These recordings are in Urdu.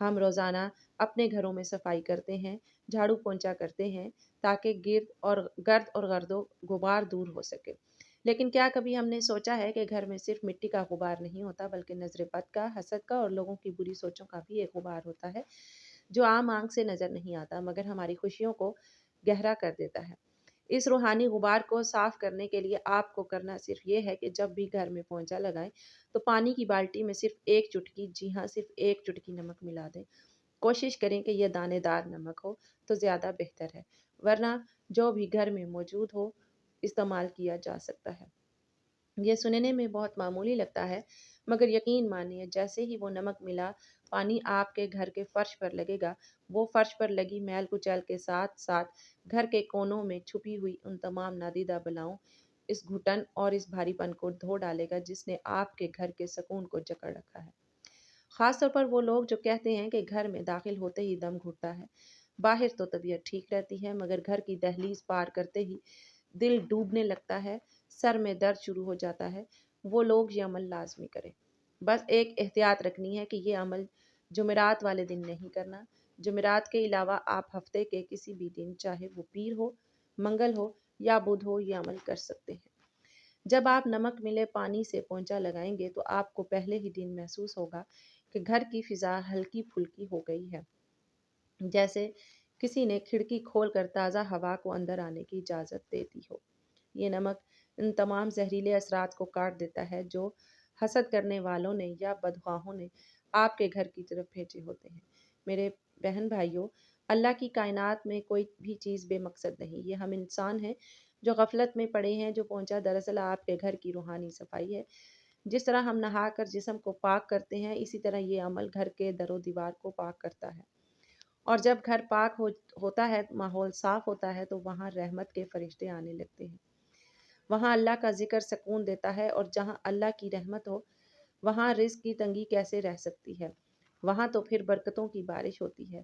ہم روزانہ اپنے گھروں میں صفائی کرتے ہیں، جھاڑو پونچھا کرتے ہیں تاکہ گرد و غبار دور ہو سکے۔ لیکن کیا کبھی ہم نے سوچا ہے کہ گھر میں صرف مٹی کا غبار نہیں ہوتا بلکہ نظر بد کا، حسد کا اور لوگوں کی بری سوچوں کا بھی ایک غبار ہوتا ہے جو عام آنکھ سے نظر نہیں آتا مگر ہماری خوشیوں کو گہرا کر دیتا ہے۔ اس روحانی غبار کو صاف کرنے کے لیے آپ کو کرنا صرف یہ ہے کہ جب بھی گھر میں پونچھا لگائیں تو پانی کی بالٹی میں صرف ایک چٹکی، جی ہاں صرف ایک چٹکی نمک ملا دیں۔ کوشش کریں کہ یہ دانے دار نمک ہو تو زیادہ بہتر ہے، ورنہ جو بھی گھر میں موجود ہو استعمال کیا جا سکتا ہے۔ یہ سننے میں بہت معمولی لگتا ہے مگر یقین مانیے جیسے ہی وہ نمک ملا پانی آپ کے گھر کے فرش پر لگے گا، وہ فرش پر لگی میل کچیل کے ساتھ ساتھ گھر کے کونوں میں چھپی ہوئی ان تمام نادیدہ بلاؤں، اس گھٹن اور اس بھاری پن کو دھو ڈالے گا جس نے آپ کے گھر کے سکون کو جکڑ رکھا ہے۔ خاص طور پر وہ لوگ جو کہتے ہیں کہ گھر میں داخل ہوتے ہی دم گھٹتا ہے۔ باہر تو طبیعت ٹھیک رہتی ہے مگر گھر کی دہلیز پار کرتے ہی دل ڈوبنے لگتا ہے، سر میں درد شروع ہو جاتا ہے، وہ لوگ یہ عمل لازمی کریں۔ بس ایک احتیاط رکھنی ہے کہ یہ عمل جمعرات والے دن نہیں کرنا۔ جمعرات کے علاوہ آپ ہفتے کے کسی بھی دن چاہے وہ پیر ہو، منگل ہو یا بدھ ہو یہ عمل کر سکتے ہیں۔ جب آپ نمک ملے پانی سے پونچھا لگائیں گے تو آپ کو پہلے ہی دن محسوس ہوگا کہ گھر کی فضا ہلکی پھلکی ہو گئی ہے، جیسے کسی نے کھڑکی کھول کر تازہ ہوا کو اندر آنے کی اجازت دے دی ہو۔ یہ نمک ان تمام زہریلے اثرات کو کاٹ دیتا ہے جو حسد کرنے والوں نے یا بدخواہوں نے آپ کے گھر کی طرف بھیجے ہوتے ہیں۔ میرے بہن بھائیوں، اللہ کی کائنات میں کوئی بھی چیز بے مقصد نہیں، یہ ہم انسان ہیں جو غفلت میں پڑے ہیں۔ جو پہنچا دراصل آپ کے گھر کی روحانی صفائی ہے۔ جس طرح ہم نہا کر جسم کو پاک کرتے ہیں اسی طرح یہ عمل گھر کے در و دیوار کو پاک کرتا ہے، اور جب گھر پاک ہوتا ہے، ماحول صاف ہوتا ہے تو وہاں رحمت کے فرشتے آنے لگتے ہیں، وہاں اللہ کا ذکر سکون دیتا ہے، اور جہاں اللہ کی رحمت ہو وہاں رزق کی تنگی کیسے رہ سکتی ہے، وہاں تو پھر برکتوں کی بارش ہوتی ہے۔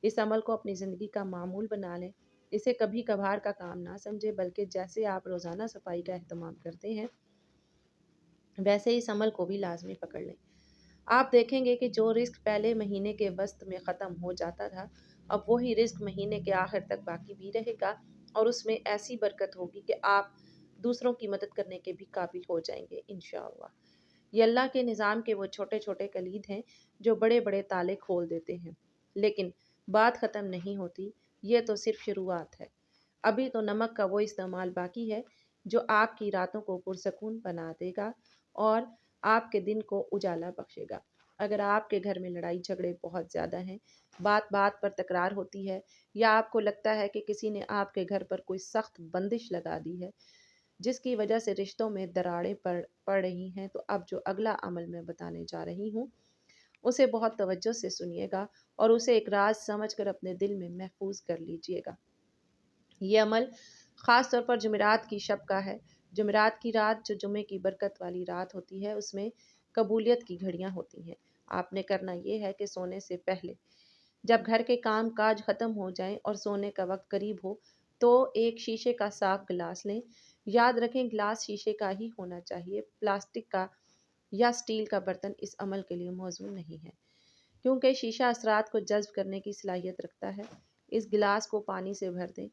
اس عمل کو اپنی زندگی کا معمول بنا لیں، اسے کبھی کبھار کا کام نہ سمجھے بلکہ جیسے آپ روزانہ صفائی کا اہتمام کرتے ہیں ویسے اس عمل کو بھی لازمی پکڑ لیں۔ آپ دیکھیں گے کہ جو رزق پہلے مہینے کے وسط میں ختم ہو جاتا تھا اب وہی رزق مہینے کے آخر تک باقی بھی رہے گا، اور اس میں ایسی برکت ہوگی کہ آپ دوسروں کی مدد کرنے کے بھی قابل ہو جائیں گے انشاءاللہ۔ یہ اللہ کے نظام کے وہ چھوٹے چھوٹے کلید ہیں جو بڑے بڑے تالے کھول دیتے ہیں، لیکن بات ختم نہیں ہوتی، یہ تو صرف شروعات ہے۔ ابھی تو نمک کا وہ استعمال باقی ہے جو آپ کی راتوں کو پرسکون بنا دے گا اور آپ کے دن کو اجالا بخشے گا۔ اگر آپ کے گھر میں لڑائی جھگڑے بہت زیادہ ہیں، بات بات پر تکرار ہوتی ہے، یا آپ کو لگتا ہے کہ کسی نے آپ کے گھر پر کوئی سخت بندش لگا دی ہے جس کی وجہ سے رشتوں میں دراڑیں پڑ رہی ہیں، تو اب جو اگلا عمل میں بتانے جا رہی ہوں اسے بہت توجہ سے سنیے گا اور اسے ایک راز سمجھ کر اپنے دل میں محفوظ کر لیجئے گا۔ یہ عمل خاص طور پر جمعرات کی شب کا ہے۔ جمعرات کی رات جو جمعے کی برکت والی رات ہوتی ہے اس میں قبولیت کی گھڑیاں ہوتی ہیں۔ آپ نے کرنا یہ ہے کہ سونے سے پہلے جب گھر کے کام کاج ختم ہو جائیں اور سونے کا وقت قریب ہو تو ایک شیشے کا صاف گلاس لیں۔ یاد رکھیں گلاس شیشے کا ہی ہونا چاہیے، پلاسٹک کا یا سٹیل کا برتن اس عمل کے لیے موزوں نہیں ہے کیونکہ شیشہ اثرات کو جذب کرنے کی صلاحیت رکھتا ہے۔ اس گلاس کو پانی سے بھر دیں،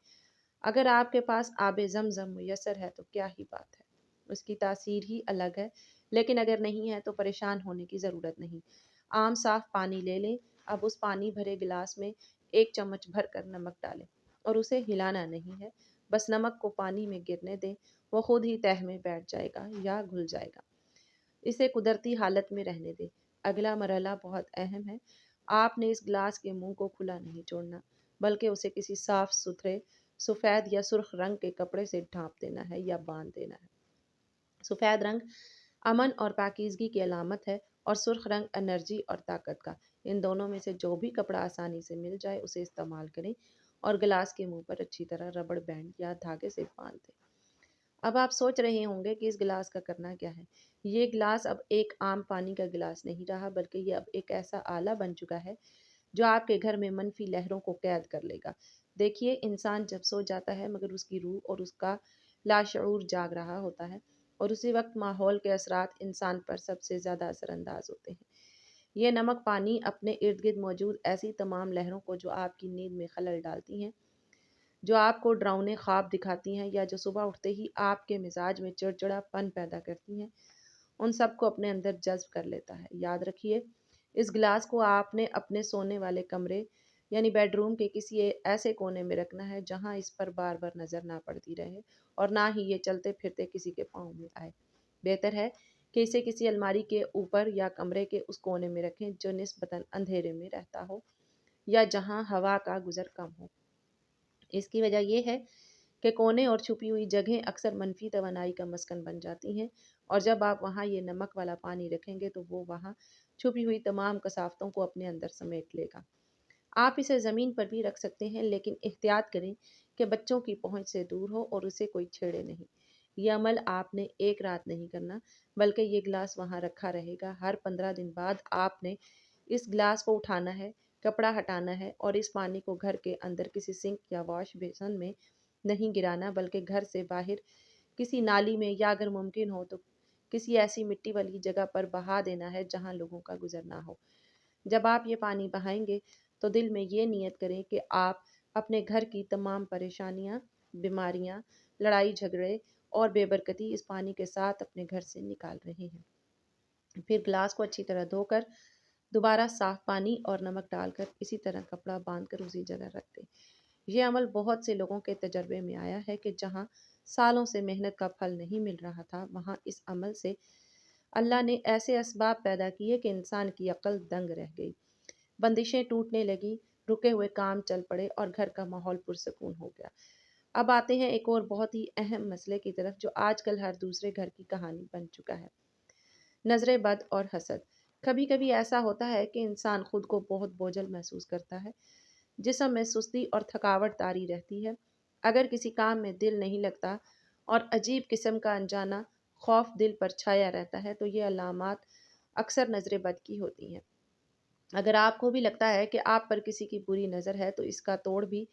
اگر آپ کے پاس آب زمزم میسر ہے تو کیا ہی بات ہے، اس کی تاثیر ہی الگ ہے، لیکن اگر نہیں ہے تو پریشان ہونے کی ضرورت نہیں۔ عام صاف پانی لے لیں، اب اس پانی بھرے گلاس میں ایک چمچ بھر کر نمک ڈالیں اور اسے ہلانا نہیں ہے، بس نمک کو پانی میں گرنے دیں، وہ خود ہی تہہ میں بیٹھ جائے گا یا گھل جائے گا، اسے قدرتی حالت میں رہنے دیں۔ اگلا مرحلہ بہت اہم ہے، آپ نے اس گلاس کے منہ کو کھلا نہیں چھوڑنا بلکہ اسے کسی صاف ستھرے سفید یا سرخ رنگ کے کپڑے سے ڈھانپ دینا ہے یا باندھ دینا ہے۔ سفید رنگ امن اور پاکیزگی کی علامت ہے اور سرخ رنگ انرجی اور طاقت کا۔ ان دونوں میں سے جو بھی کپڑا آسانی سے مل جائے اسے استعمال کریں اور گلاس کے منہ پر اچھی طرح ربڑ بینڈ یا دھاگے سے باندھ دیں۔ اب آپ سوچ رہے ہوں گے کہ اس گلاس کا کرنا کیا ہے۔ یہ گلاس اب ایک عام پانی کا گلاس نہیں رہا بلکہ یہ اب ایک ایسا آلہ بن چکا ہے جو آپ کے گھر میں منفی لہروں کو قید کر لے گا۔ دیکھیے انسان جب سو جاتا ہے مگر اس کی روح اور اس کا لاشعور جاگ رہا ہوتا ہے، اور اسی وقت ماحول کے اثرات انسان پر سب سے زیادہ اثر انداز ہوتے ہیں۔ یہ نمک پانی اپنے ارد گرد موجود ایسی تمام لہروں کو جو آپ کی نیند میں خلل ڈالتی ہیں، جو آپ کو ڈراؤنے خواب دکھاتی ہیں یا جو صبح اٹھتے ہی آپ کے مزاج میں چڑچڑا پن پیدا کرتی ہیں، ان سب کو اپنے اندر جذب کر لیتا ہے۔ یاد رکھیے، اس گلاس کو آپ نے اپنے سونے والے کمرے یعنی بیڈ روم کے کسی ایسے کونے میں رکھنا ہے جہاں اس پر بار بار نظر نہ پڑتی رہے اور نہ ہی یہ چلتے پھرتے کسی کے پاؤں میں آئے۔ بہتر ہے کہ اسے کسی الماری کے اوپر یا کمرے کے اس کونے میں رکھیں جو نسبتاً اندھیرے میں رہتا ہو یا جہاں ہوا کا گزر کم ہو۔ اس کی وجہ یہ ہے کہ کونے اور چھپی ہوئی جگہیں اکثر منفی توانائی کا مسکن بن جاتی ہیں، اور جب آپ وہاں یہ نمک والا پانی رکھیں گے تو وہ وہاں چھپی ہوئی تمام کثافتوں کو اپنے اندر سمیٹ لے گا۔ آپ اسے زمین پر بھی رکھ سکتے ہیں، لیکن احتیاط کریں کہ بچوں کی پہنچ سے دور ہو اور اسے کوئی چھیڑے نہیں۔ یہ عمل آپ نے ایک رات نہیں کرنا، بلکہ یہ گلاس وہاں رکھا رہے گا۔ ہر 15 دن بعد آپ نے اس گلاس کو اٹھانا ہے، کپڑا ہٹانا ہے اور اس پانی کو گھر کے اندر کسی سنک یا واش بیسن میں نہیں گرانا، بلکہ گھر سے باہر کسی نالی میں یا اگر ممکن ہو تو کسی ایسی مٹی والی جگہ پر بہا دینا ہے جہاں لوگوں کا گزر نہ ہو۔ جب آپ یہ پانی بہائیں گے تو دل میں یہ نیت کریں کہ آپ اپنے گھر کی تمام پریشانیاں، بیماریاں، لڑائی جھگڑے اور بے برکتی اس پانی کے ساتھ اپنے گھر سے نکال رہے ہیں۔ پھر گلاس کو اچھی طرح دھو کر دوبارہ صاف پانی اور نمک ڈال کر اسی طرح کپڑا باندھ کر اسی جگہ رکھ دیں۔ یہ عمل بہت سے لوگوں کے تجربے میں آیا ہے کہ جہاں سالوں سے محنت کا پھل نہیں مل رہا تھا، وہاں اس عمل سے اللہ نے ایسے اسباب پیدا کیے کہ انسان کی عقل دنگ رہ گئی، بندشیں ٹوٹنے لگی، رکے ہوئے کام چل پڑے اور گھر کا ماحول پرسکون ہو گیا۔ اب آتے ہیں ایک اور بہت ہی اہم مسئلے کی طرف جو آج کل ہر دوسرے گھر کی کہانی بن چکا ہے: نظر بد اور حسد۔ کبھی کبھی ایسا ہوتا ہے کہ انسان خود کو بہت بوجھل محسوس کرتا ہے، جسم میں سستی اور تھکاوٹ طاری رہتی ہے، اگر کسی کام میں دل نہیں لگتا اور عجیب قسم کا انجانا خوف دل پر چھایا رہتا ہے، تو یہ علامات اکثر نظر بد کی ہوتی ہیں۔ اگر آپ کو بھی لگتا ہے کہ آپ پر کسی کی بری نظر ہے تو اس کا توڑ بھی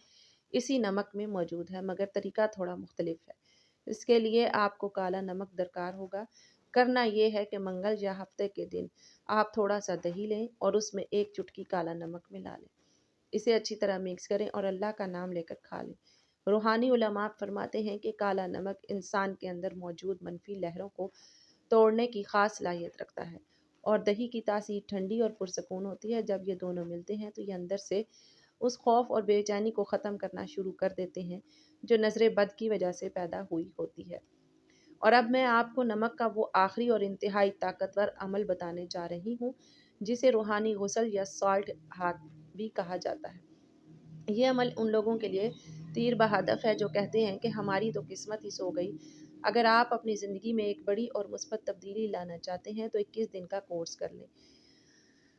اسی نمک میں موجود ہے، مگر طریقہ تھوڑا مختلف ہے۔ اس کے لیے آپ کو کالا نمک درکار ہوگا۔ کرنا یہ ہے کہ منگل یا ہفتے کے دن آپ تھوڑا سا دہی لیں اور اس میں ایک چٹکی کالا نمک ملا لیں، اسے اچھی طرح مکس کریں اور اللہ کا نام لے کر کھا لیں۔ روحانی علماء فرماتے ہیں کہ کالا نمک انسان کے اندر موجود منفی لہروں کو توڑنے کی خاص صلاحیت رکھتا ہے، اور دہی کی تاثیر ٹھنڈی اور پرسکون ہوتی ہے۔ جب یہ دونوں ملتے ہیں تو یہ اندر سے اس خوف اور بے چینی کو ختم کرنا شروع کر دیتے ہیں جو نظر بد کی وجہ سے پیدا ہوئی ہوتی ہے۔ اور اب میں آپ کو نمک کا وہ آخری اور انتہائی طاقتور عمل بتانے جا رہی ہوں جسے روحانی غسل یا سالٹ ہاتھ بھی کہا جاتا ہے۔ یہ عمل ان لوگوں کے لیے تیر بہدف ہے جو کہتے ہیں کہ ہماری تو قسمت ہی سو گئی۔ اگر آپ اپنی زندگی میں ایک بڑی اور مثبت تبدیلی لانا چاہتے ہیں تو 21 دن کا کورس کر لیں۔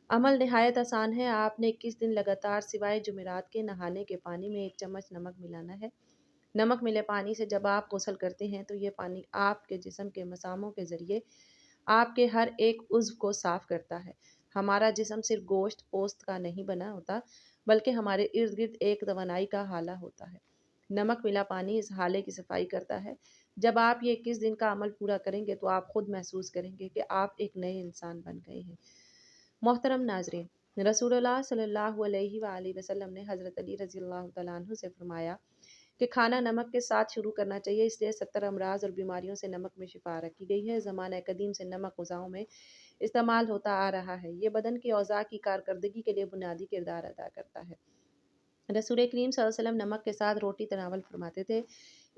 عمل نہایت آسان ہے۔ آپ نے 21 دن لگاتار سوائے جمعرات کے نہانے کے پانی میں 1 چمچ نمک ملانا ہے۔ نمک ملے پانی سے جب آپ غسل کرتے ہیں تو یہ پانی آپ کے جسم کے مساموں کے ذریعے آپ کے ہر ایک عضو کو صاف کرتا ہے۔ ہمارا جسم صرف گوشت پوست کا نہیں بنا ہوتا، بلکہ ہمارے ارد گرد ایک توانائی کا ہالہ ہوتا ہے۔ نمک ملا پانی اس ہالے کی صفائی کرتا ہے۔ جب آپ یہ 21 دن کا عمل پورا کریں گے تو آپ خود محسوس کریں گے کہ آپ ایک نئے انسان بن گئے ہیں۔ محترم ناظرین، رسول اللہ صلی اللہ علیہ وآلہ وسلم نے حضرت علی رضی اللہ تعالیٰ عنہ سے فرمایا کہ کھانا نمک کے ساتھ شروع کرنا چاہیے، اس لیے 70 امراض اور بیماریوں سے نمک میں شفا رکھی گئی ہے۔ زمانہ قدیم سے نمک غذاؤں میں استعمال ہوتا آ رہا ہے۔ یہ بدن کے اعضاء کی کارکردگی کے لیے بنیادی کردار ادا کرتا ہے۔ رسول کریم صلی اللہ علیہ وسلم نمک کے ساتھ روٹی تناول فرماتے تھے۔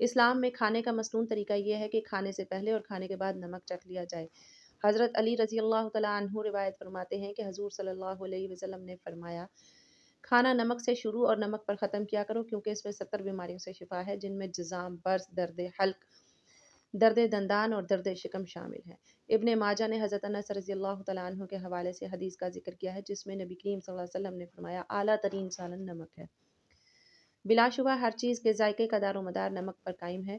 اسلام میں کھانے کا مصنون طریقہ یہ ہے کہ کھانے سے پہلے اور کھانے کے بعد نمک چکھ لیا جائے۔ حضرت علی رضی اللہ تعالیٰ عنہ روایت فرماتے ہیں کہ حضور صلی اللہ علیہ وسلم نے فرمایا، کھانا نمک سے شروع اور نمک پر ختم کیا کرو، کیونکہ اس میں 70 بیماریوں سے شفا ہے، جن میں جذام، برس، درد حلق، درد دندان اور درد شکم شامل ہیں۔ ابن ماجہ نے حضرت انس رضی اللہ تعالیٰ عنہ کے حوالے سے حدیث کا ذکر کیا ہے جس میں نبی کریم صلی اللہ علیہ وسلم نے فرمایا، اعلیٰ ترین سالن نمک ہے۔ بلا شبہ ہر چیز کے ذائقے کا دار و مدار نمک پر قائم ہے۔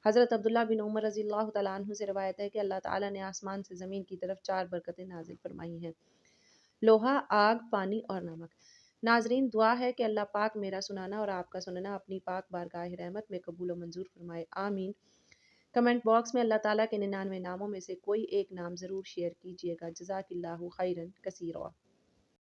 حضرت عبداللہ بن عمر رضی اللہ تعالیٰ عنہ سے روایت ہے کہ اللہ تعالیٰ نے آسمان سے زمین کی طرف 4 برکتیں نازل فرمائی ہیں: لوہا، آگ، پانی اور نمک۔ ناظرین، دعا ہے کہ اللہ پاک میرا سنانا اور آپ کا سننا اپنی پاک بارگاہ رحمت میں قبول و منظور فرمائے، آمین۔ کمنٹ باکس میں اللہ تعالیٰ کے 99 ناموں میں سے کوئی ایک نام ضرور شیئر کیجیے گا۔ جزاک اللہ خیرا کثیرا۔